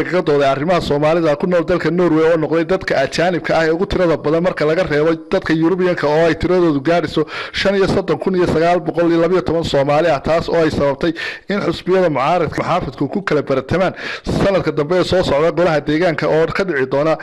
kaga dooday arrimaha Soomaalida ku nool dalka Norway oo noqday dadka ajaanibka ah ee ugu tirada badan marka laga reebo dadka European-ka oo ay tiradoodu gaarayso 35,912 Soomaali ah taas oo ay sababtay in xusbiyada mucaaradka xaafidku ku kala baratamaan sanadka dambe ee soo socda golaha deegaanka oo ka dhici doona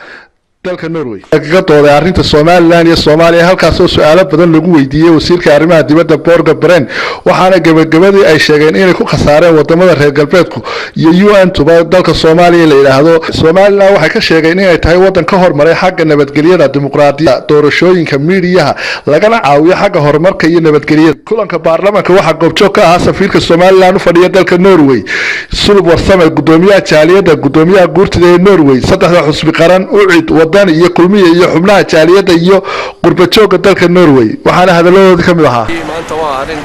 dalka Norway kaga dooday arrinta Somaliland iyo Soomaaliya halkaas oo su'aalo badan lagu weydiiyay wasiirka arrimaha dibadda Borga Brand waxaana gabagabadii ay sheegeen inay ku khasaareen wadamada reer galbeedku iyo UN tuba dalka Soomaaliya la yiraahdo Somaliland waxay ka sheegeen inay tahay wadan ka hormaray xagga nabadgelyada dimuqraadiyadda doorashooyinka miidiyaha lagana caawiyo xagga horumarka iyo nabadgelyada kulanka baarlamaanka waxa goobjoog ka ah safiirka Somaliland u fadhiya dalka Norway Sulub Warsame gudoomiyaha jaaliyadda gudoomiyaha guurtida ee Norway saddexda xusbi qaran u cid iyo kulmiye iyo xubnaha jaaliyada iyo qurba jooga dalka Norway waxaana hadalladooda kamid ahaa maanta waa arin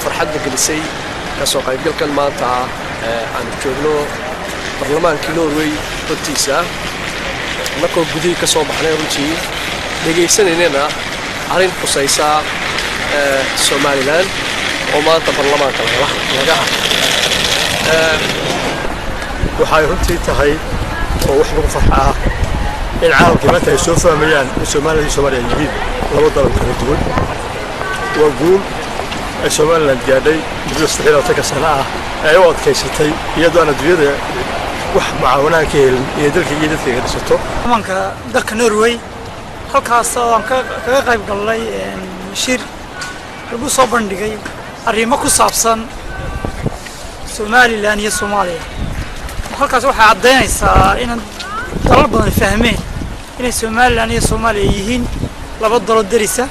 farxad gelisay ka soo qaybgalkan maanta aan joogno baarlamaanka Norway hortiisa markoo gudii ka soo baxnay runtii dhageysanayna arin qusaysa Somaliland oo maanta baarlamaanka laga waxay runtii tahay وواحد فرحة العالم كما تشوف مليان الصومالي يجيب لو ضرب كردون وأقول الصومالي الجادي بيستحيل تكسرها أيوة كيستي يدو أنا دويدة واحد معاونا كيل يدرك كيدرسته. طبعاً كدرك نروي halkaas aan kaga qayb galnay shir lagu soo bandhigay arrimo ku saabsan Somaliland iyo Soomaaliya halkaas waxa cadeynaysaa in dalal badan fahmeen in Somaliland iyo Soomaaliya yihiin laba dal darisa